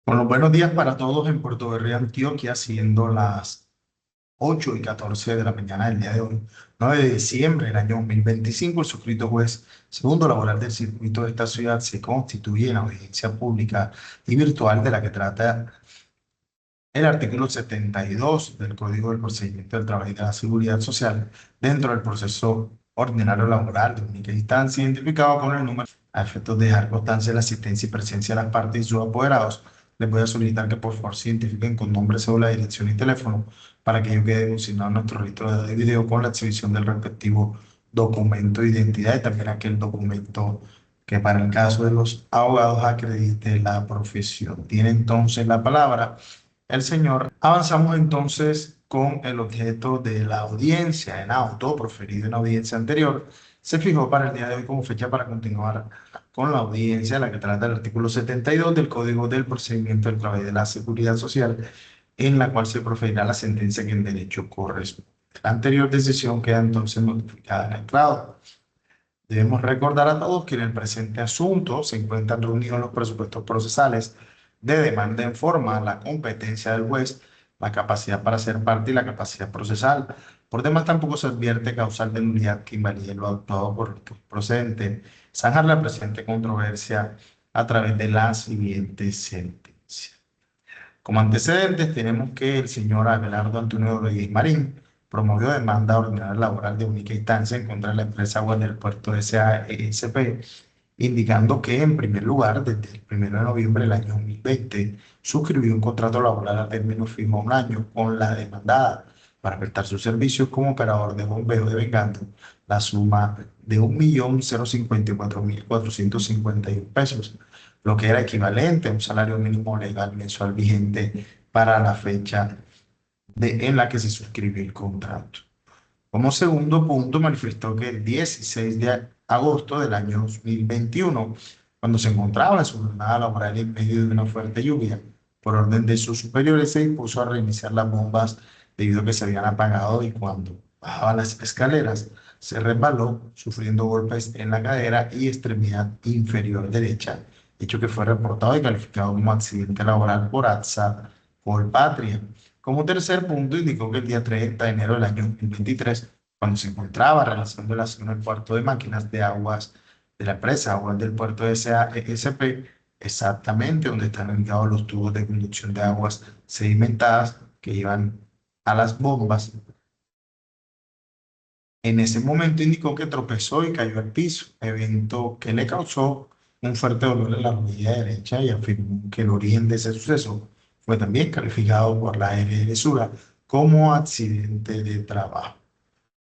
Bueno, buenos días para todos en Puerto Berrío, Antioquia, siendo las 8:14 de la mañana del día de hoy, 9 de diciembre del año 2025. El suscrito juez segundo laboral del circuito de esta ciudad se constituye en audiencia pública y virtual de la que trata el artículo 72 del Código del Procedimiento del Trabajo y de la Seguridad Social dentro del proceso ordinario laboral de única instancia, identificado con el número. A efectos de dejar constancia de la asistencia y presencia de las partes y sus apoderados, les voy a solicitar que por favor se identifiquen con nombre, cédula, dirección y teléfono para que yo quede consignado en nuestro registro de video con la exhibición del respectivo documento de identidad y también aquel documento que para el caso de los abogados acredite la profesión. Tiene entonces la palabra el señor. Avanzamos entonces con el objeto de la audiencia en auto, proferido en la audiencia anterior. Se fijó para el día de hoy como fecha para continuar con la audiencia, la que trata el artículo 72 del Código del Procedimiento del Trabajo y de la Seguridad Social, en la cual se proferirá la sentencia que en derecho corresponde. La anterior decisión queda entonces notificada en el claro. Debemos recordar a todos que en el presente asunto se encuentran reunidos los presupuestos procesales de demanda en forma, la competencia del juez, la capacidad para ser parte y la capacidad procesal. Por demás, tampoco se advierte causal de nulidad que invalide lo actuado por el procedente. Zanjar la presente controversia a través de la siguiente sentencia. Como antecedentes tenemos que el señor Abelardo Antonio Rodríguez Marín promovió demanda ordinaria laboral de única instancia en contra de la empresa Aguas del Puerto SAESP, indicando que en primer lugar, desde el 1 de noviembre del año 2020, suscribió un contrato laboral a término fijo a un año con la demandada para prestar sus servicios como operador de bombeo devengando la suma de 1.054.451 pesos, lo que era equivalente a un salario mínimo legal mensual vigente para la fecha en la que se suscribió el contrato. Como segundo punto, manifestó que el 16 de agosto del año 2021, cuando se encontraba en su jornada laboral en medio de una fuerte lluvia, por orden de sus superiores se dispuso a reiniciar las bombas debido a que se habían apagado y cuando bajaba las escaleras se resbaló, sufriendo golpes en la cadera y extremidad inferior derecha, hecho que fue reportado y calificado como accidente laboral por ATSA Colpatria. Como tercer punto, indicó que el día 30 de enero del año 2023, cuando se encontraba realizando la acción en el puerto de máquinas de aguas de la empresa Aguas del Puerto de SAESP, exactamente donde están ubicados los tubos de conducción de aguas sedimentadas que iban a las bombas, en ese momento indicó que tropezó y cayó al piso, evento que le causó un fuerte dolor en la rodilla derecha y afirmó que el origen de ese suceso fue también calificado por la LSURA como accidente de trabajo.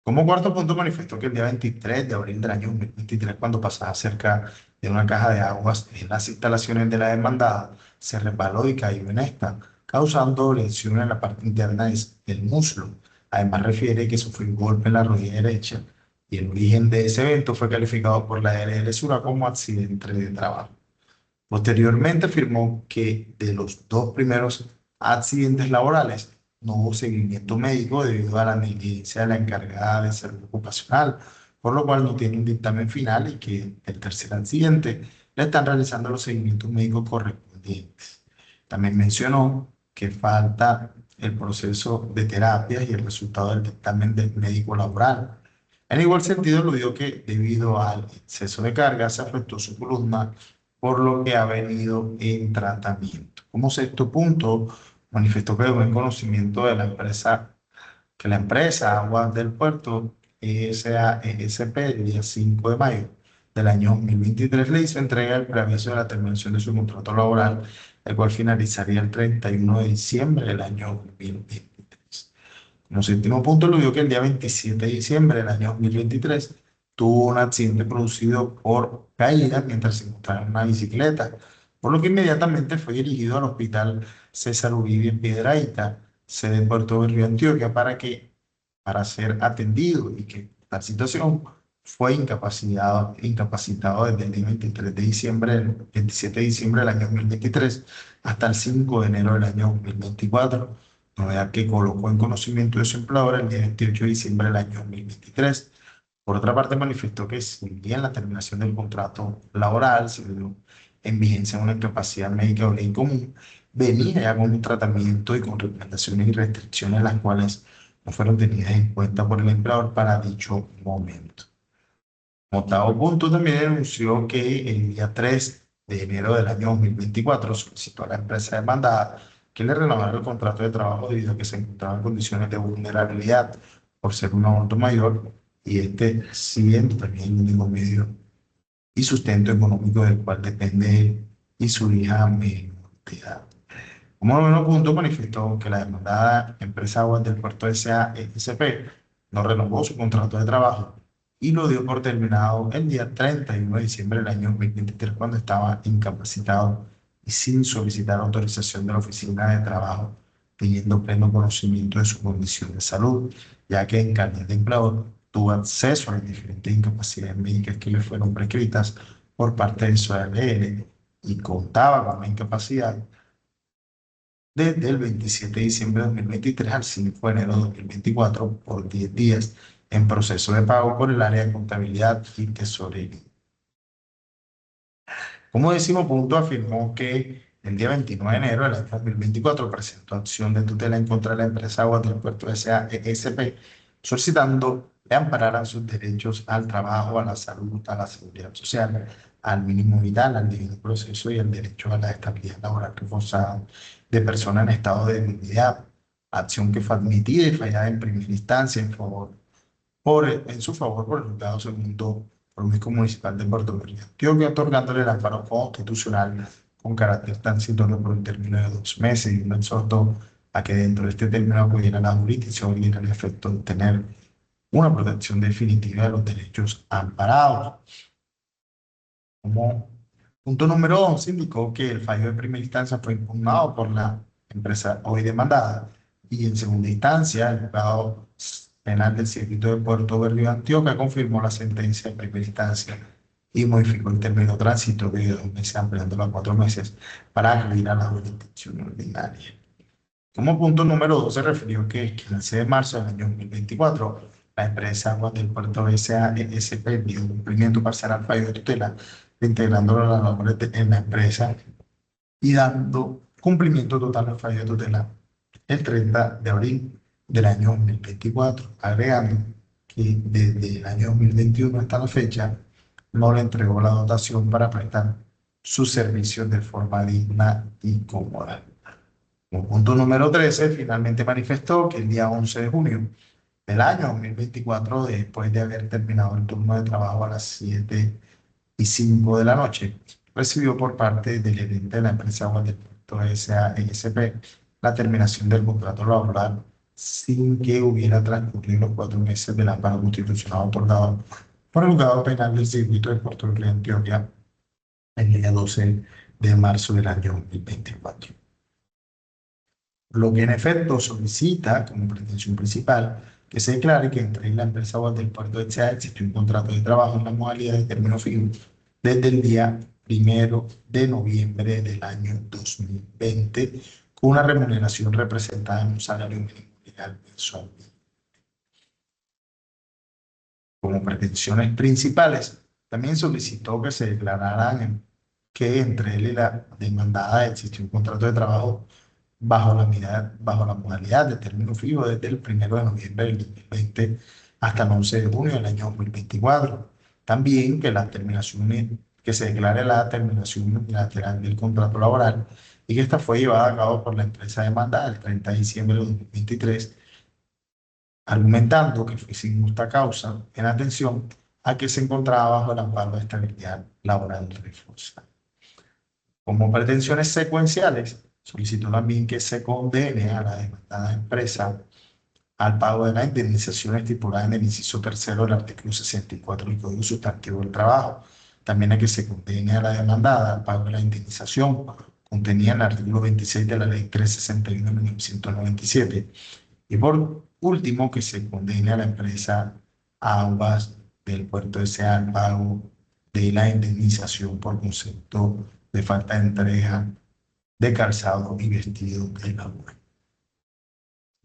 Como cuarto punto, manifestó que el día 23 de abril del año 2023, cuando pasaba cerca de una caja de aguas en las instalaciones de la demandada, se resbaló y cayó en esta, causando lesión en la parte interna del muslo. Además, refiere que sufrió un golpe en la rodilla derecha y el origen de ese evento fue calificado por la LL Sura como accidente de trabajo. Posteriormente afirmó que de los dos primeros accidentes laborales no hubo seguimiento médico debido a la negligencia de la encargada de salud ocupacional, por lo cual no tiene un dictamen final y que el tercer accidente le están realizando los seguimientos médicos correspondientes. También mencionó que falta el proceso de terapias y el resultado del dictamen del médico laboral. En igual sentido, lo dijo que debido al exceso de carga se afectó su columna, por lo que ha venido en tratamiento. Como sexto punto, manifestó que dejó en conocimiento de la empresa, que la empresa Aguas del Puerto SAESP el día 5 de mayo del año 2023 le hizo entrega el preaviso de la terminación de su contrato laboral, el cual finalizaría el 31 de diciembre del año 2023. Como séptimo punto, lo dio que el día 27 de diciembre del año 2023 tuvo un accidente producido por caída mientras se encontraba en una bicicleta, por lo que inmediatamente fue dirigido al hospital César Uribe en Piedrahíta, sede de Puerto Berrío, Antioquia, para ser atendido y que la situación fue incapacitado desde el día 23 de diciembre, el 27 de diciembre del año 2023 hasta el 5 de enero del año 2024, novedad que colocó en conocimiento de su empleador el día 28 de diciembre del año 2023. Por otra parte, manifestó que si bien la terminación del contrato laboral se dio en vigencia una incapacidad médica de origen común, venía ya con un tratamiento y con recomendaciones y restricciones las cuales no fueron tenidas en cuenta por el empleador para dicho momento. Octavo punto, también denunció que el día 3 de enero del año 2024 solicitó a la empresa demandada que le renovara el contrato de trabajo debido a que se encontraba en condiciones de vulnerabilidad por ser un adulto mayor y este siendo también el único medio y sustento económico del cual depende él y su hija menor de edad. Como noveno punto, manifestó que la demandada empresa Aguas del Puerto SAESP no renovó su contrato de trabajo y lo dio por terminado el día 31 de diciembre del año 2023 cuando estaba incapacitado y sin solicitar autorización de la oficina de trabajo, teniendo pleno conocimiento de su condición de salud, ya que en calidad de empleador tuvo acceso a las diferentes incapacidades médicas que le fueron prescritas por parte de su ARL y contaba con la incapacidad desde el 27 de diciembre de 2023 al 5 de enero de 2024 por 10 días en proceso de pago por el área de contabilidad y tesorería. Como décimo punto, afirmó que el día 29 de enero del año 2024 presentó acción de tutela en contra de la empresa Aguas del Puerto SAESP, solicitando le ampararan sus derechos al trabajo, a la salud, a la seguridad social, al mínimo vital, al debido proceso y al derecho a la estabilidad laboral reforzada de personas en estado de debilidad, acción que fue admitida y fallada en primera instancia en su favor por el juzgado segundo promiscuo municipal de Puerto Rico, Antioquia, otorgándole el amparo constitucional con carácter transitorio por un término de 2 meses y un exhorto a que dentro de este término acudiera la jurisdicción y en el efecto de obtener una protección definitiva de los derechos amparados. Como punto número 11, indicó que el fallo de primera instancia fue impugnado por la empresa hoy demandada y en segunda instancia el juzgado penal del circuito de Puerto Berrío, Antioquia, confirmó la sentencia de primera instancia y modificó el término transitorio de 2 meses, ampliándolo a 4 meses para acudir a la jurisdicción ordinaria. Como punto número 2 se refirió que el 15 de marzo del año 2024, la empresa Aguas del Puerto SAESP dio cumplimiento parcial al fallo de tutela, integrándolo a las labores en la empresa y dando cumplimiento total al fallo de tutela el 30 de abril del año 2024, agregando que desde el año 2021 hasta la fecha no le entregó la dotación para prestar sus servicios de forma digna y cómoda. Como punto número 13, finalmente manifestó que el día 11 de junio del año 2024, después de haber terminado el turno de trabajo a las 7:05 de la noche, recibió por parte del gerente de la empresa Aguas del Puerto SAESP la terminación del contrato laboral sin que hubiera transcurrido los 4 meses del amparo constitucional otorgado por el juzgado penal del circuito de Puerto Rico, Antioquia, el día 12 de marzo del año 2024. Lo que en efecto solicita como pretensión principal que se declare que entre la empresa Aguas del Puerto de SEA existe un contrato de trabajo en la modalidad de término fijo desde el día 1 de noviembre del año 2020 con una remuneración representada en un salario mínimo legal mensual. Como pretensiones principales, también solicitó que se declararan que entre él y la demandada existe un contrato de trabajo bajo la modalidad de término fijo desde el 1 de noviembre del 2020 hasta el 11 de junio del año 2024. También que se declare la terminación unilateral del contrato laboral y que esta fue llevada a cabo por la empresa demandada el 30 de diciembre de 2023, argumentando que fue sin justa causa en atención a que se encontraba bajo el amparo de estabilidad laboral reforzada. Como pretensiones secuenciales, solicitó también que se condene a la demandada empresa al pago de la indemnización estipulada en el inciso tercero del artículo 64 del Código Sustantivo del Trabajo. También a que se condene a la demandada al pago de la indemnización contenida en el artículo 26 de la Ley 361 de 1997. Y por último, que se condene a la empresa Aguas del Puerto S.A. al pago de la indemnización por concepto de falta de entrega de calzado y vestido de labor.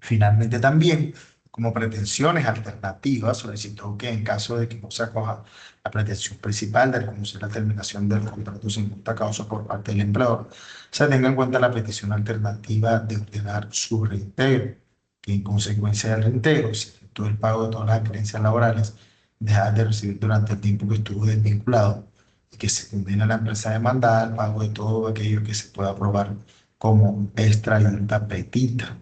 Finalmente también Como pretensiones alternativas, solicitó que en caso de que no se acoja la pretensión principal de reconocer la terminación del contrato sin justa causa por parte del empleador, se tenga en cuenta la petición alternativa de ordenar su reintegro, que en consecuencia del reintegro se efectúe el pago de todas las creencias laborales dejadas de recibir durante el tiempo que estuvo desvinculado y que se condena a la empresa demandada al pago de todo aquello que se pueda probar como extra iudicia petita.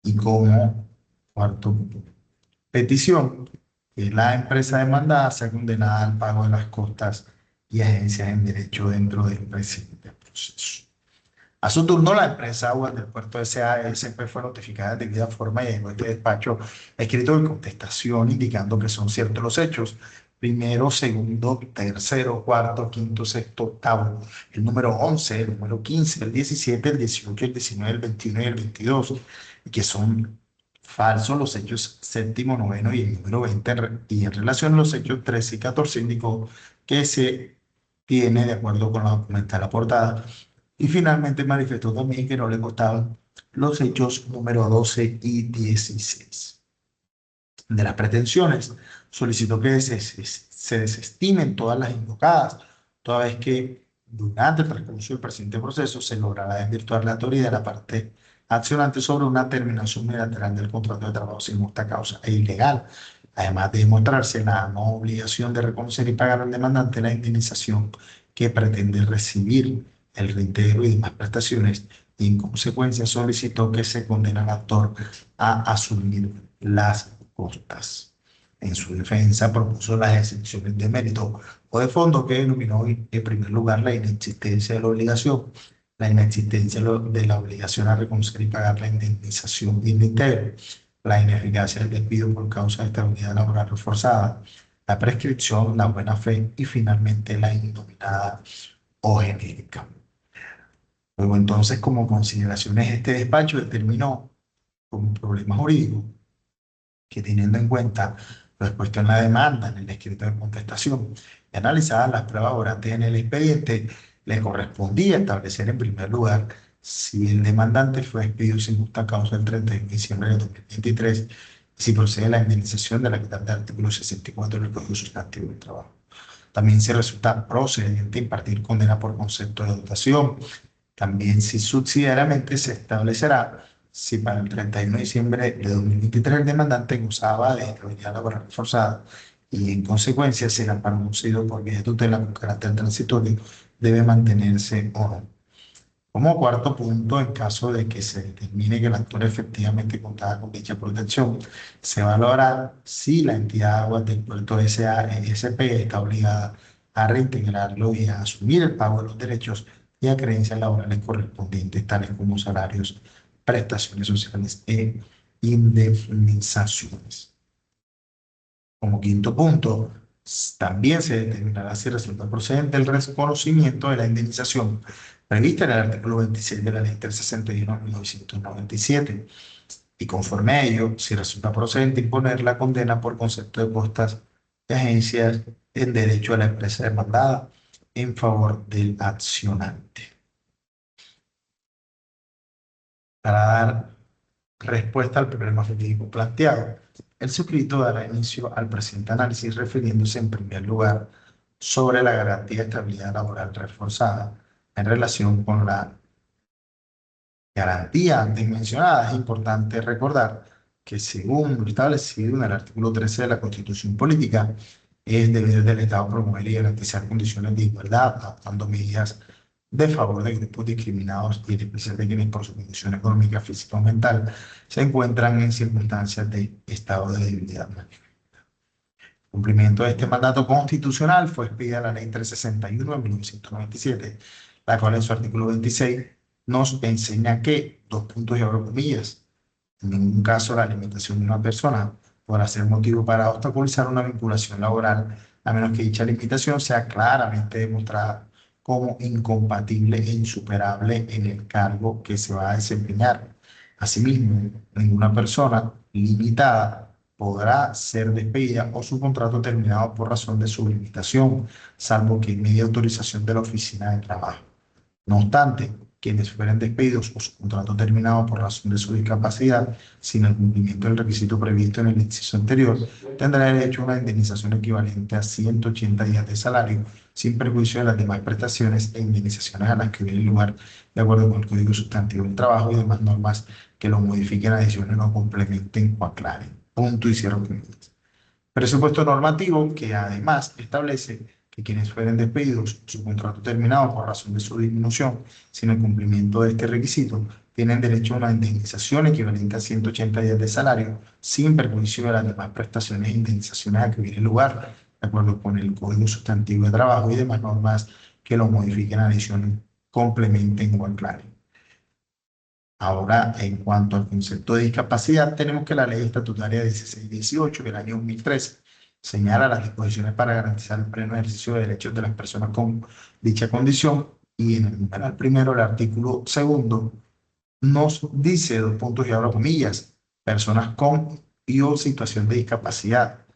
Y como cuarto petición, que la empresa demandada sea condenada al pago de las costas y agencias en derecho dentro del presente proceso. A su turno, la empresa Aguas del Puerto SASP fue notificada de debida forma y llegó este despacho escrito de contestación indicando que son ciertos los hechos. Primero, segundo, tercero, cuarto, quinto, sexto, octavo. El número 11, el número 15, el 17, el 18, el 19, el 21 y el 22, y que son falsos los hechos séptimo, noveno y el número 20. Y en relación a los hechos 13 y 14, indicó que se tiene, de acuerdo con la documental aportada, y finalmente manifestó también que no le costaban los hechos número 12 y 16. De las pretensiones, solicitó que se desestimen todas las invocadas, toda vez que durante el transcurso del presente proceso se logrará desvirtuar la autoridad de la parte accionante sobre una terminación unilateral del contrato de trabajo sin justa causa e ilegal, además de demostrarse la no obligación de reconocer y pagar al demandante la indemnización que pretende recibir, el reintegro y demás prestaciones, y en consecuencia solicitó que se condene al actor a asumir las costas. En su defensa propuso las excepciones de mérito o de fondo que denominó en primer lugar la inexistencia de la obligación, la inexistencia de la obligación a reconocer y pagar la indemnización íntegra, la ineficacia del despido por causa de estabilidad laboral reforzada, la prescripción, la buena fe y finalmente la indenominada o genérica. Luego entonces, como consideraciones, este despacho determinó como problema jurídico que, teniendo en cuenta lo expuesto en la demanda, en el escrito de contestación y analizadas las pruebas orantes en el expediente, le correspondía establecer en primer lugar si el demandante fue despedido sin justa causa el 31 de diciembre de 2023 y si procede la indemnización de la que trata el artículo 64 del Código Sustantivo del Trabajo. También si resulta procedente impartir condena por concepto de dotación. También si subsidiariamente se establecerá si para el 31 de diciembre de 2023 el demandante gozaba de estabilidad laboral reforzada y en consecuencia si el amparo concedido por vía de tutela con carácter transitorio debe mantenerse o no. Como cuarto punto, en caso de que se determine que el actor efectivamente contaba con dicha protección, se valora si la entidad Aguas del Puerto SASP está obligada a reintegrarlo y a asumir el pago de los derechos y a creencias laborales correspondientes, tales como salarios, prestaciones sociales e indemnizaciones. Como quinto punto, también se determinará si resulta procedente el reconocimiento de la indemnización prevista en el artículo 26 de la Ley 361 de 1997 y conforme a ello, si resulta procedente imponer la condena por concepto de costas de agencias en derecho a la empresa demandada en favor del accionante. Para dar respuesta al problema jurídico planteado, el suscrito dará inicio al presente análisis refiriéndose en primer lugar sobre la garantía de estabilidad laboral reforzada en relación con la garantía antes mencionada. Es importante recordar que según lo establecido en el artículo 13 de la Constitución Política, es deber del Estado promover y garantizar condiciones de igualdad, adoptando medidas de favor de grupos discriminados y en especial de quienes por su condición económica, física o mental se encuentran en circunstancias de estado de debilidad. El cumplimiento de este mandato constitucional fue expedida la Ley 361 de 1997, la cual en su artículo 26 nos enseña que, dos puntos y abro comillas, en ningún caso la limitación de una persona podrá ser motivo para obstaculizar una vinculación laboral, a menos que dicha limitación sea claramente demostrada como incompatible e insuperable en el cargo que se va a desempeñar. Asimismo, ninguna persona limitada podrá ser despedida o su contrato terminado por razón de su limitación, salvo que media autorización de la oficina de trabajo. No obstante, quienes fueren despedidos o su contrato terminado por razón de su discapacidad sin el cumplimiento del requisito previsto en el inciso anterior, tendrá derecho a una indemnización equivalente a 180 días de salario, sin perjuicio de las demás prestaciones e indemnizaciones a las que viene lugar de acuerdo con el Código Sustantivo del Trabajo y demás normas que lo modifiquen, adicionen o complementen o aclaren. Punto y cierro comillas. Presupuesto normativo que además establece que quienes fueren despedidos, su contrato terminado por razón de su disminución, sin el cumplimiento de este requisito, tienen derecho a una indemnización equivalente a 180 días de salario, sin perjuicio de las demás prestaciones e indemnizaciones a que viene lugar, de acuerdo con el Código Sustantivo de Trabajo y demás normas que lo modifiquen, adicionen, complementen o aclaren. Ahora, en cuanto al concepto de discapacidad, tenemos que la Ley Estatutaria 1618 del año 2013 señala las disposiciones para garantizar el pleno ejercicio de derechos de las personas con dicha condición y en el numeral primero, el artículo segundo, nos dice, dos puntos y abro comillas, personas con y o situación de discapacidad,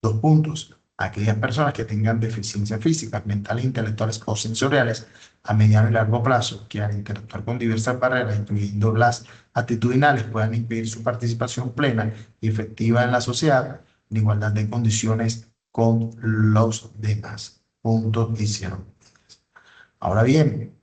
dos puntos, aquellas personas que tengan deficiencias físicas, mentales, intelectuales o sensoriales a mediano y largo plazo, que al interactuar con diversas barreras, incluyendo las actitudinales, puedan impedir su participación plena y efectiva en la sociedad, en igualdad de condiciones con los demás. Punto y cierro. Ahora bien,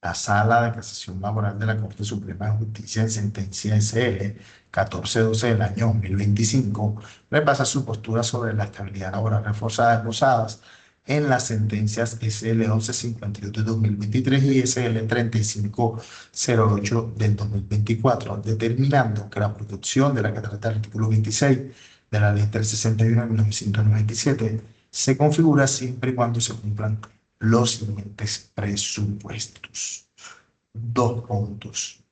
la Sala de Casación Laboral de la Corte Suprema de Justicia en sentencia SL 1412 del año 2025 repasa su postura sobre la estabilidad laboral reforzada esbozadas en las sentencias SL 1152 de 2023 y SL 3508 del 2024, determinando que la protección de la que trata el artículo 26 de la Ley 361 de 1997 se configura siempre y cuando se cumplan los siguientes presupuestos. Dos puntos.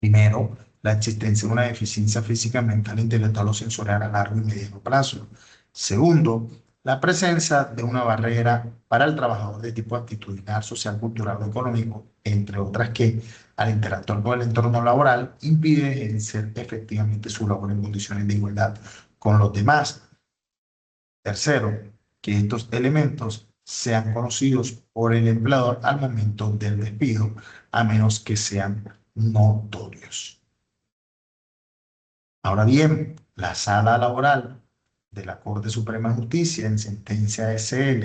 Primero, la existencia de una deficiencia física, mental, intelectual o sensorial a largo y mediano plazo. Segundo, la presencia de una barrera para el trabajador de tipo actitudinal, social, cultural o económico, entre otras que, al interactuar con el entorno laboral, impide ejercer efectivamente su labor en condiciones de igualdad con los demás. Tercero, que estos elementos sean conocidos por el empleador al momento del despido, a menos que sean notorios. Ahora bien, la Sala Laboral de la Corte Suprema de Justicia en sentencia SL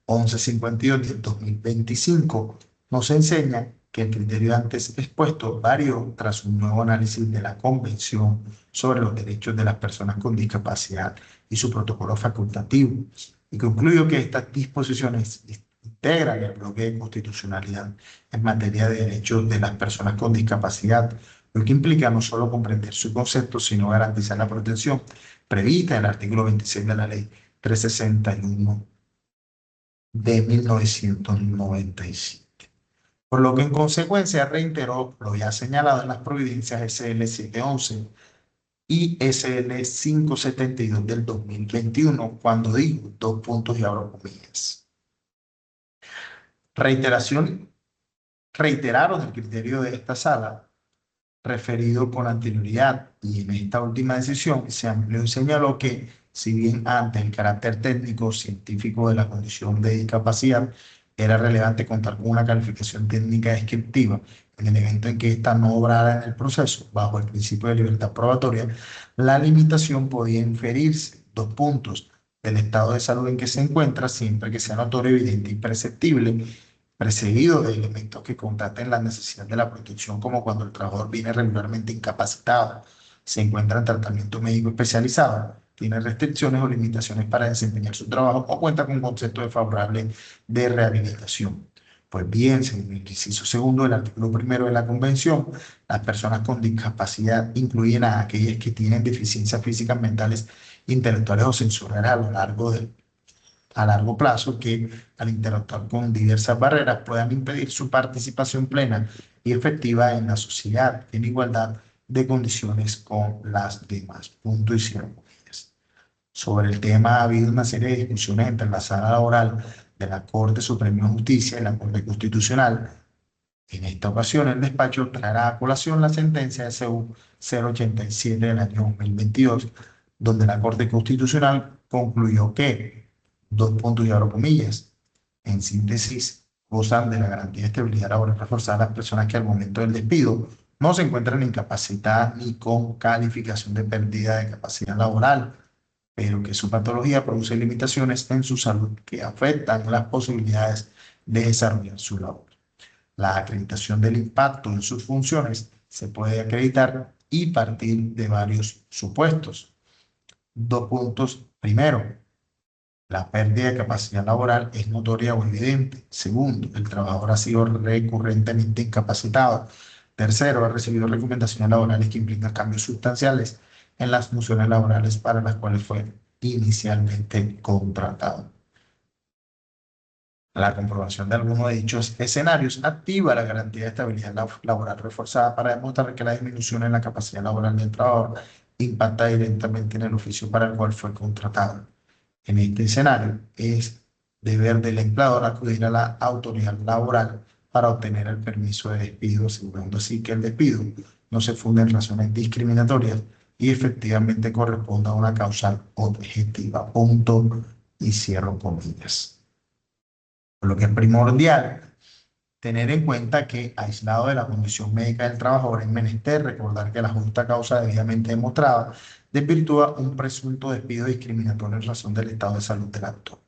1152 de 2025 nos enseña que el criterio antes expuesto varió tras un nuevo análisis de la Convención sobre los Derechos de las Personas con Discapacidad y su protocolo facultativo, y concluyó que estas disposiciones integran el bloque de constitucionalidad en materia de derechos de las personas con discapacidad, lo que implica no solo comprender su concepto, sino garantizar la protección prevista en el artículo 26 de la Ley 361 de 1997. Por lo que en consecuencia reiteró lo ya señalado en las providencias SL 711 y SL 572 del 2021, cuando dijo, dos puntos y abro comillas. Reiteraron el criterio de esta sala referido con anterioridad, y en esta última decisión se amplió y señaló que, si bien ante el carácter técnico científico de la condición de discapacidad era relevante contar con una calificación técnica descriptiva en el evento en que ésta no obrara en el proceso bajo el principio de libertad probatoria, la limitación podía inferirse, dos puntos, del estado de salud en que se encuentra, siempre que sea notorio, evidente y perceptible, precedido de elementos que constaten la necesidad de la protección, como cuando el trabajador viene regularmente incapacitado, se encuentra en tratamiento médico especializado, tiene restricciones o limitaciones para desempeñar su trabajo o cuenta con un concepto desfavorable de rehabilitación. Pues bien, según el inciso segundo del artículo primero de la Convención, las personas con discapacidad incluyen a aquellas que tienen deficiencias físicas, mentales, intelectuales o sensoriales a largo plazo que, al interactuar con diversas barreras, puedan impedir su participación plena y efectiva en la sociedad en igualdad de condiciones con las demás. Punto y cierro. Sobre el tema ha habido una serie de discusiones entre la Sala Laboral de la Corte Suprema de Justicia y la Corte Constitucional. En esta ocasión, el despacho traerá a colación la sentencia de SU 087 del año 2022, donde la Corte Constitucional concluyó que, dos puntos y abro comillas, en síntesis, gozan de la garantía de estabilidad laboral reforzada las personas que al momento del despido no se encuentran incapacitadas ni con calificación de pérdida de capacidad laboral, pero que su patología produce limitaciones en su salud que afectan las posibilidades de desarrollar su labor. La acreditación del impacto en sus funciones se puede acreditar y partir de varios supuestos. Dos puntos. Primero, la pérdida de capacidad laboral es notoria o evidente. Segundo, el trabajador ha sido recurrentemente incapacitado. Tercero, ha recibido recomendaciones laborales que implican cambios sustanciales en las funciones laborales para las cuales fue inicialmente contratado. La comprobación de alguno de dichos escenarios activa la garantía de estabilidad laboral reforzada para demostrar que la disminución en la capacidad laboral del trabajador impacta directamente en el oficio para el cual fue contratado. En este escenario, es deber del empleador acudir a la autoridad laboral para obtener el permiso de despido, asegurando así que el despido no se funde en razones discriminatorias y efectivamente corresponda a una causal objetiva. Punto y cierro comillas. Por lo que es primordial tener en cuenta que, aislado de la condición médica del trabajador, es menester recordar que la justa causa debidamente demostrada desvirtúa un presunto despido discriminatorio en razón del estado de salud del actor.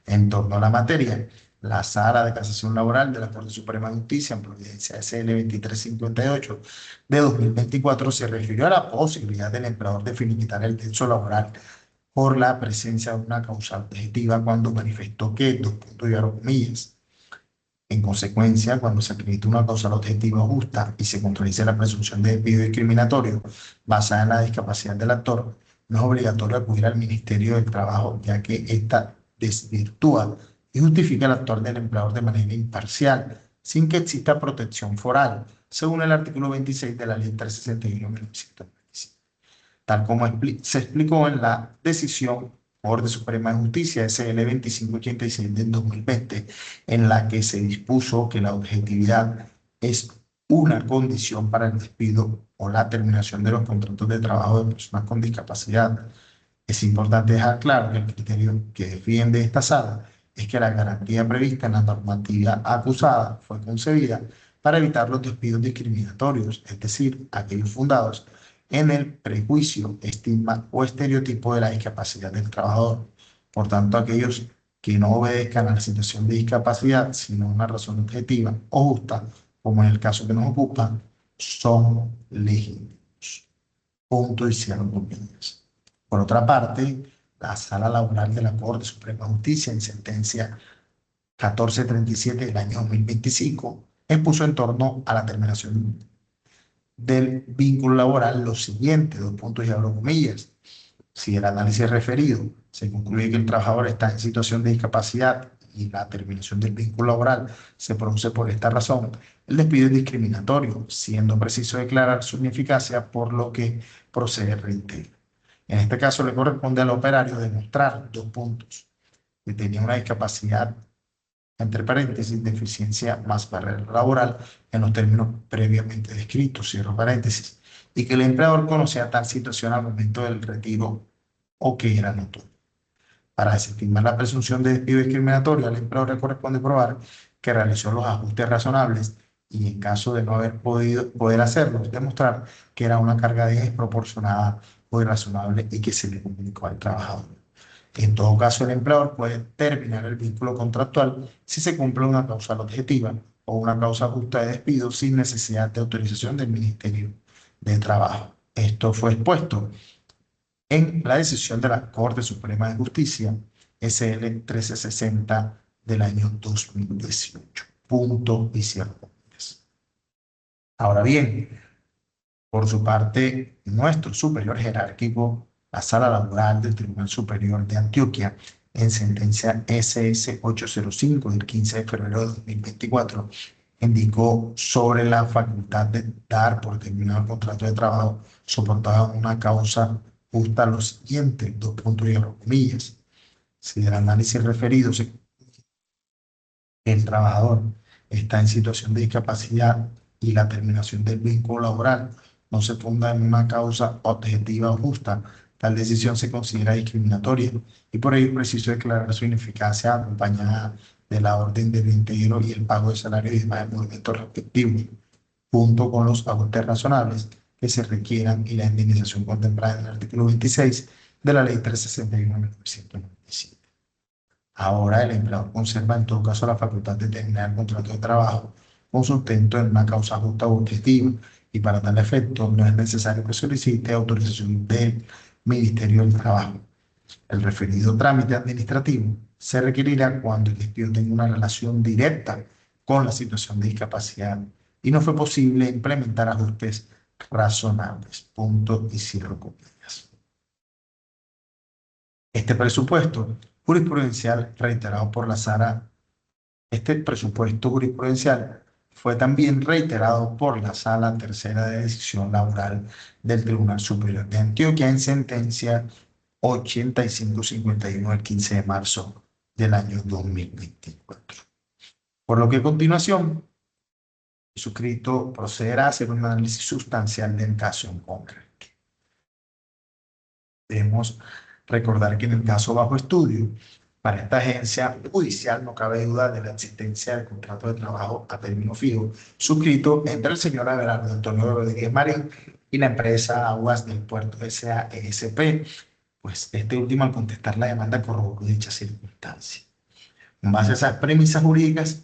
En torno a la materia, la Sala de Casación Laboral de la Corte Suprema de Justicia, en Providencia SL 2358 de 2024, se refirió a la posibilidad del empleador de finiquitar el derecho laboral por la presencia de una causa objetiva cuando manifestó que, dos puntos y comillas, en consecuencia, cuando se acredita una causal objetiva justa y se contradice la presunción de despido discriminatorio basada en la discapacidad del actor, no es obligatorio acudir al Ministerio del Trabajo, ya que ésta desvirtúa y justifica el actuar del empleador de manera imparcial, sin que exista protección foral, según el artículo 26 de la Ley 361 de 1995, tal como se explicó en la decisión Corte Suprema de Justicia SL 2586 del 2020, en la que se dispuso que la objetividad es una condición para el despido o la terminación de los contratos de trabajo de personas con discapacidad. Es importante dejar claro que el criterio que defiende esta sala es que la garantía prevista en la normativa acusada fue concebida para evitar los despidos discriminatorios, es decir, aquellos fundados en el prejuicio, estigma o estereotipo de la discapacidad del trabajador. Por tanto, aquellos que no obedezcan a la situación de discapacidad, sino una razón objetiva o justa, como en el caso que nos ocupa, son legítimos. Punto y cierro comillas. Por otra parte, la Sala Laboral de la Corte Suprema de Justicia, en sentencia 1437 del año 2025, expuso en torno a la terminación del vínculo laboral lo siguiente, dos puntos y abro comillas. Si el análisis referido se concluye que el trabajador está en situación de discapacidad y la terminación del vínculo laboral se produce por esta razón, el despido es discriminatorio, siendo preciso declarar su ineficacia, por lo que procede reitero. En este caso le corresponde al operario demostrar dos puntos: que tenía una discapacidad, entre paréntesis, deficiencia más barrera laboral en los términos previamente descritos, cierro paréntesis, y que el empleador conocía tal situación al momento del retiro o que era notorio. Para desestimar la presunción de despido discriminatorio, al empleador le corresponde probar que realizó los ajustes razonables y, en caso de no haber poder hacerlo, demostrar que era una carga desproporcionada o irrazonable y que se le comunicó al trabajador. En todo caso, el empleador puede terminar el vínculo contractual si se cumple una causal objetiva o una causa justa de despido sin necesidad de autorización del Ministerio de Trabajo. Esto fue expuesto en la decisión de la Corte Suprema de Justicia SL 1360 del año 2018. Punto y cierro. Ahora bien, por su parte, nuestro superior jerárquico, la Sala Laboral del Tribunal Superior de Antioquia, en sentencia SS 805 del 15 de febrero de 2024, indicó sobre la facultad de dar por terminado el contrato de trabajo soportado en una causa justa lo siguiente, dos puntos y comillas. Si del análisis referido se el trabajador está en situación de discapacidad y la terminación del vínculo laboral no se funda en una causa objetiva o justa, tal decisión se considera discriminatoria y por ello es preciso declarar su ineficacia acompañada de la orden del integro y el pago de salario y demás movimientos respectivos, junto con los ajustes razonables que se requieran y la indemnización contemplada en el artículo 26 de la Ley 361 de 1997. Ahora el empleador conserva en todo caso la facultad de terminar el contrato de trabajo con sustento en una causa justa o objetiva y para tal efecto no es necesario que solicite autorización del Ministerio del Trabajo. El referido trámite administrativo se requerirá cuando el despido tenga una relación directa con la situación de discapacidad y no fue posible implementar ajustes razonables. Punto y cierro comillas. Este presupuesto jurisprudencial reiterado por la Sala, este presupuesto jurisprudencial fue también reiterado por la Sala Tercera de Decisión Laboral del Tribunal Superior de Antioquia en sentencia 8551 del 15 de marzo del año 2024. Por lo que a continuación, el suscrito procederá a hacer un análisis sustancial del caso en concreto. Debemos recordar que en el caso bajo estudio, para esta agencia judicial no cabe duda de la existencia del contrato de trabajo a término fijo suscrito entre el señor Abelardo Antonio Rodríguez Marín y la empresa Aguas del Puerto S.A.E.S.P., pues este último al contestar la demanda corroboró dicha circunstancia. En base a esas premisas jurídicas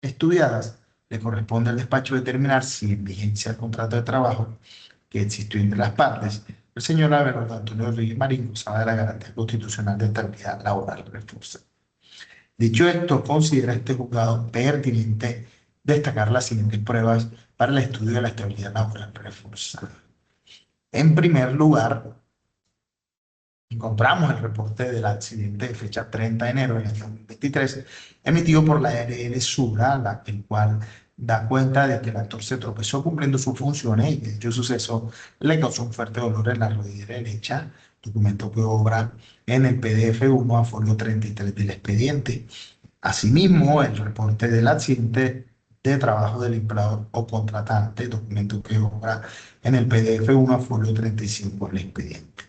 estudiadas, le corresponde al despacho determinar si en vigencia del contrato de trabajo que existió entre las partes, el señor Abelardo Antonio Rodríguez Marín gozaba de la garantía constitucional de estabilidad laboral reforzada. Dicho esto, considera este juzgado pertinente destacar las siguientes pruebas para el estudio de la estabilidad laboral reforzada. En primer lugar, encontramos el reporte del accidente de fecha 30 de enero del año 2023, emitido por la ARL Sura, el cual da cuenta de que el actor se tropezó cumpliendo sus funciones y que dicho suceso le causó un fuerte dolor en la rodilla derecha, documento que obra en el PDF 1 a folio 33 del expediente. Asimismo, el reporte del accidente de trabajo del empleador o contratante, documento que obra en el PDF 1 a folio 35 del expediente.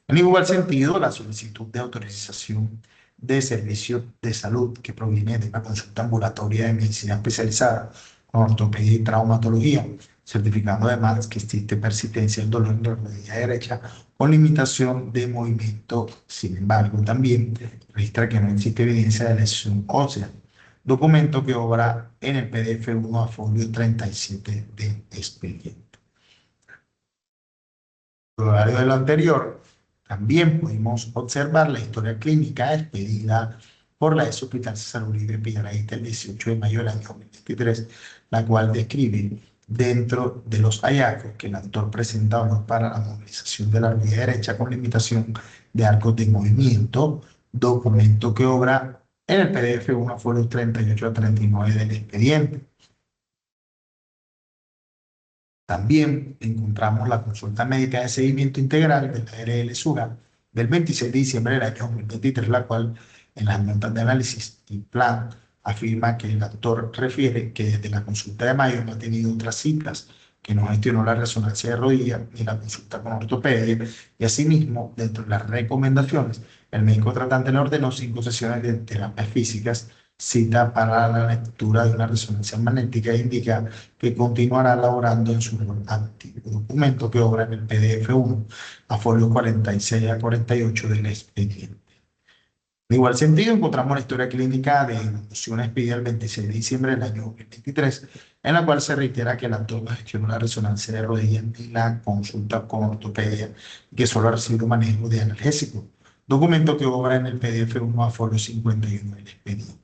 En igual sentido, la solicitud de autorización de servicio de salud que proviene de una consulta ambulatoria de medicina especializada con ortopedia y traumatología, certificando además que existe persistencia del dolor en la rodilla derecha con limitación de movimiento. Sin embargo, también registra que no existe evidencia de lesión ósea, documento que obra en el PDF 1 a folio 37 de expediente. Luego de lo anterior, también pudimos observar la historia clínica expedida por la ex Hospital César Uribe Piedrahíta el 18 de mayo del año 2023, la cual describe dentro de los hallazgos que el actor presentaba para la movilización de la rodilla derecha con limitación de arcos de movimiento, documento que obra en el PDF 1 folio 38 a 39 del expediente. También encontramos la consulta médica de seguimiento integral de la ARL Suga del 26 de diciembre del año 2023, la cual en las notas de análisis y plan afirma que el actor refiere que desde la consulta de mayo no ha tenido otras citas, que no gestionó la resonancia de rodilla ni la consulta con ortopedia, y asimismo, dentro de las recomendaciones, el médico tratante le ordenó 5 sesiones de terapias físicas, cita para la lectura de una resonancia magnética e indica que continuará laborando en su antiguo documento que obra en el PDF 1 a folio 46 a 48 del expediente. De igual sentido, encontramos la historia clínica de emoción expedida el 26 de diciembre del año 2023, en la cual se reitera que el actor no gestionó la resonancia de rodilla ni la consulta con ortopedia, que solo ha recibido manejo de analgésico, documento que obra en el PDF 1 a folio 51 del expediente.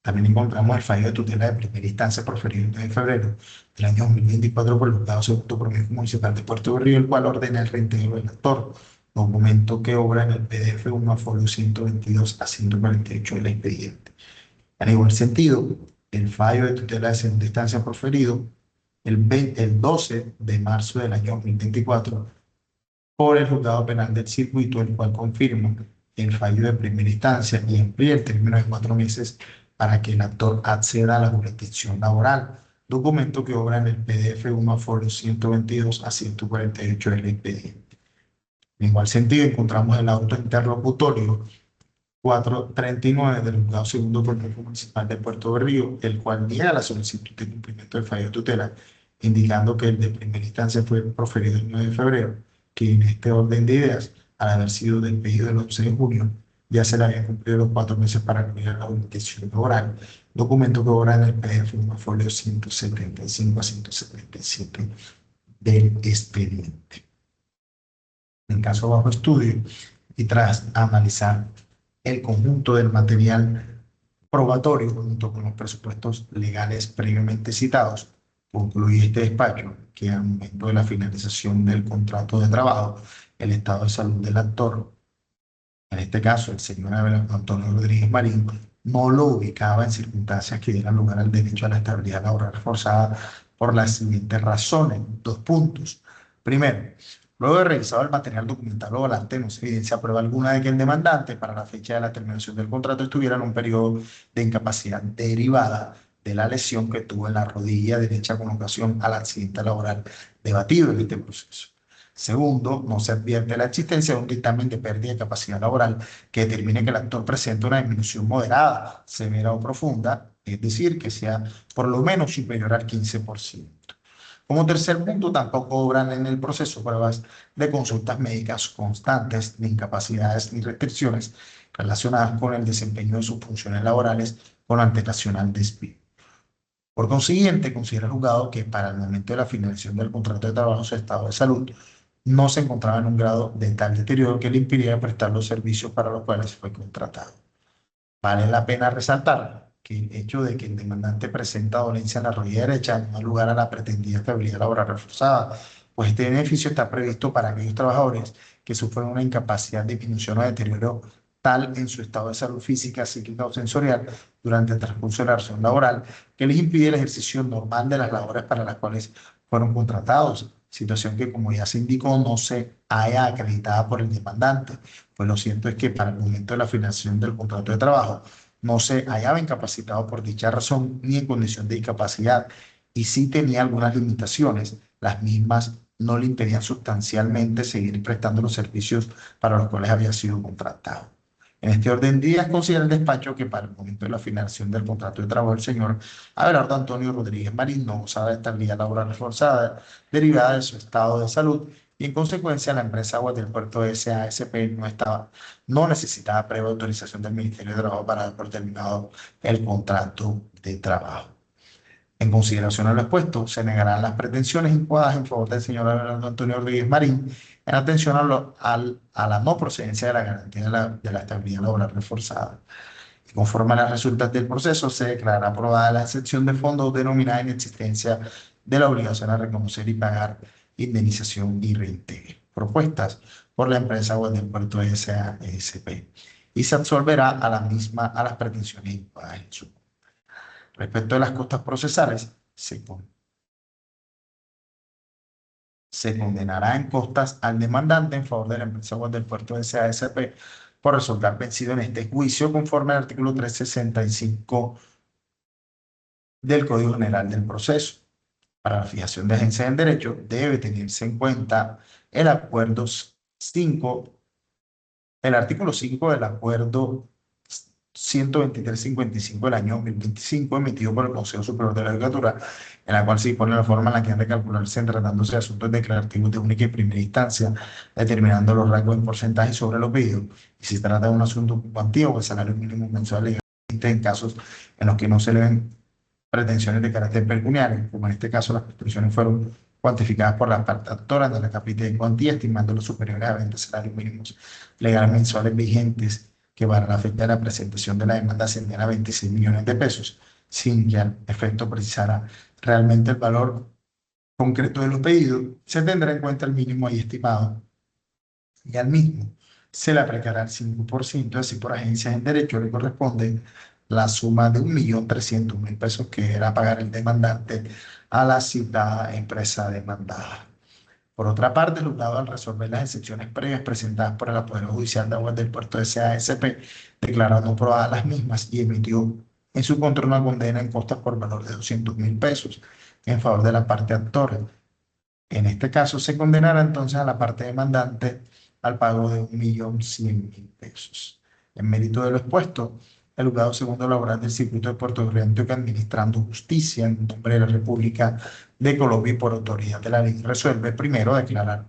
También encontramos el fallo de tutela de primera instancia proferido el 9 de febrero del año 2024 por el juzgado segundo provincial municipal de Puerto de Río, el cual ordena el reintegro del actor, documento que obra en el PDF 1 a folio 122 a 148 del expediente. En igual sentido, el fallo de tutela de segunda instancia proferido el 12 de marzo del año 2024 por el juzgado penal del circuito, el cual confirma el fallo de primera instancia y amplía el término de 4 meses para que el actor acceda a la jurisdicción laboral, documento que obra en el PDF 1 a folio 122 a 148 del expediente. En igual sentido, encontramos el auto interlocutorio 439 del Juzgado Segundo Contencioso Municipal de Puerto Berrío, el cual niega la solicitud de cumplimiento del fallo de tutela, indicando que el de primera instancia fue proferido el 9 de febrero, que en este orden de ideas, al haber sido despedido el 11 de junio, ya se le habían cumplido los 4 meses para acudir a la documentación oral, documento que obra en el PDF en folio 175 a 177 del expediente. En caso bajo estudio y tras analizar el conjunto del material probatorio junto con los presupuestos legales previamente citados, concluye este despacho que al momento de la finalización del contrato de trabajo, el estado de salud del actor, en este caso el señor Abelardo Antonio Rodríguez Marín, no lo ubicaba en circunstancias que dieran lugar al derecho a la estabilidad laboral reforzada por las siguientes razones. 2 puntos. Primero, luego de revisado el material documental o volante, no se evidencia prueba alguna de que el demandante, para la fecha de la terminación del contrato, estuviera en un periodo de incapacidad derivada de la lesión que tuvo en la rodilla derecha con ocasión al accidente laboral debatido en este proceso. Segundo, no se advierte la existencia de un dictamen de pérdida de capacidad laboral que determine que el actor presenta una disminución moderada, severa o profunda, es decir, que sea por lo menos superior al 15%. Como tercer punto, tampoco obran en el proceso pruebas de consultas médicas constantes, ni incapacidades ni restricciones relacionadas con el desempeño de sus funciones laborales con antelación al despido. Por consiguiente, considera el juzgado que para el momento de la finalización del contrato de trabajo, su estado de salud no se encontraba en un grado de tal deterioro que le impidiera prestar los servicios para los cuales fue contratado. Vale la pena resaltar que el hecho de que el demandante presenta dolencia en la rodilla derecha no da lugar a la pretendida estabilidad laboral reforzada, pues este beneficio está previsto para aquellos trabajadores que sufren una incapacidad, disminución o deterioro tal en su estado de salud física, psíquica o sensorial durante el transcurso de la relación laboral que les impide el ejercicio normal de las labores para las cuales fueron contratados, situación que, como ya se indicó, no se haya acreditada por el demandante. Pues lo cierto es que para el momento de la finalización del contrato de trabajo no se hallaba incapacitado por dicha razón ni en condición de discapacidad y sí tenía algunas limitaciones. Las mismas no le impedían sustancialmente seguir prestando los servicios para los cuales había sido contratado. En este orden de ideas, considera el despacho que para el momento de la finalización del contrato de trabajo, el señor Abelardo Antonio Rodríguez Marín no gozaba de estabilidad laboral reforzada derivada de su estado de salud y en consecuencia la empresa Aguas del Puerto SASP no necesitaba previa autorización del Ministerio de Trabajo para dar por terminado el contrato de trabajo. En consideración a lo expuesto, se negarán las pretensiones incoadas en favor del señor Abelardo Antonio Rodríguez Marín en atención a la no procedencia de la garantía de la estabilidad laboral reforzada. Y conforme a las resultas del proceso, se declarará aprobada la excepción de fondos denominada inexistencia de la obligación a reconocer y pagar indemnización y reintegro, propuestas por la empresa Agua del Puerto SASP, y se absolverá a la misma a las pretensiones incoadas en su. Respecto a las costas procesales, se condenará en costas al demandante en favor de la empresa Aguas del Puerto de SASP por resultar vencido en este juicio conforme al artículo 365 del Código General del Proceso. Para la fijación de agencias en derecho debe tenerse en cuenta el acuerdo 5, el artículo 5 del acuerdo 123-55 del año 2025, emitido por el Consejo Superior de la Judicatura, en la cual se dispone la forma en la que han de calcularse en tratándose de asuntos declarativos de única y primera instancia, determinando los rangos en porcentaje sobre lo pedido, y si se trata de un asunto cuantía o el salario mínimo mensual legal en casos en los que no se le ven pretensiones de carácter pecuniario, como en este caso las pretensiones fueron cuantificadas por la parte actora de la capita de cuantía, estimando los superiores a 20 salarios mínimos legales mensuales vigentes que para la fecha de la presentación de la demanda ascendían a 26 millones de pesos, sin que al efecto precisara realmente el valor concreto de los pedidos, se tendrá en cuenta el mínimo ahí estimado y al mismo se le aplicará el 5%, así por agencias en derecho le corresponde la suma de 1.300.000 pesos que era pagar el demandante a la citada empresa demandada. Por otra parte, el juzgado al resolver las excepciones previas presentadas por el Poder Judicial de Aguas del Puerto de SASP, declaró no probadas las mismas y emitió en su contra una condena en costas por valor de 200.000 pesos en favor de la parte actora. En este caso, se condenará entonces a la parte demandante al pago de 1.100.000 pesos. En mérito de lo expuesto, el juzgado segundo laboral del circuito de Puerto Rico, Antioquia, administrando justicia en nombre de la República de Colombia y por autoridad de la ley, resuelve primero declarar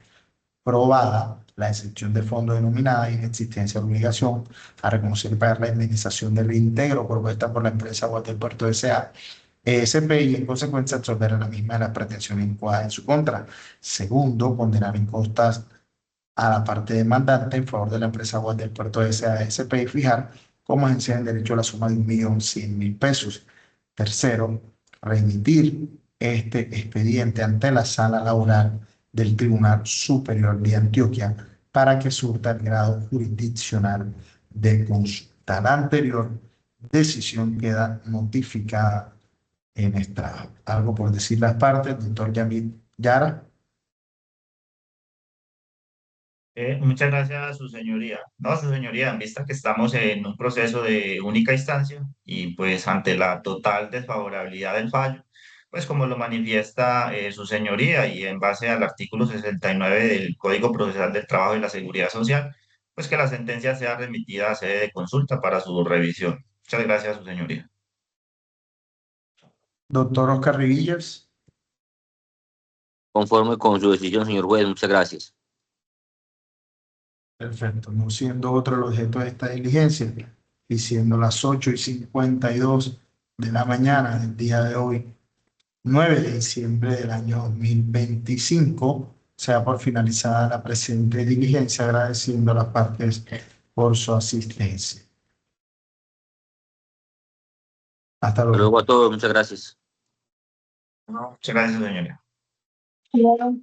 probada la excepción de fondo denominada inexistencia de obligación a reconocer y pagar la indemnización del reintegro propuesta por la empresa Aguas del Puerto S.A. ESP y en consecuencia absolver a la misma de las pretensiones incoadas en su contra. Segundo, condenar en costas a la parte demandante en favor de la empresa Aguas del Puerto S.A. ESP y fijar como agencia en derecho la suma de 1.100.000 pesos. Tercero, remitir este expediente ante la sala laboral del Tribunal Superior de Antioquia para que surta el grado jurisdiccional de consulta. La anterior decisión queda notificada en estrado. Algo por decir las partes, doctor Yamil Yara. Muchas gracias, su señoría. No, su señoría, en vista que estamos en un proceso de única instancia y pues ante la total desfavorabilidad del fallo, pues como lo manifiesta su señoría y en base al artículo 69 del Código Procesal del Trabajo y la Seguridad Social, pues que la sentencia sea remitida a sede de consulta para su revisión. Muchas gracias, su señoría. Doctor Oscar Rivillas. Conforme con su decisión, señor juez, muchas gracias. Perfecto, no siendo otro el objeto de esta diligencia y siendo las 8:52 de la mañana del día de hoy, 9 de diciembre del año 2025, sea por finalizada la presente diligencia, agradeciendo a las partes por su asistencia. Hasta Hasta luego. luego a todos, muchas gracias. No, muchas gracias, su señoría. Claro.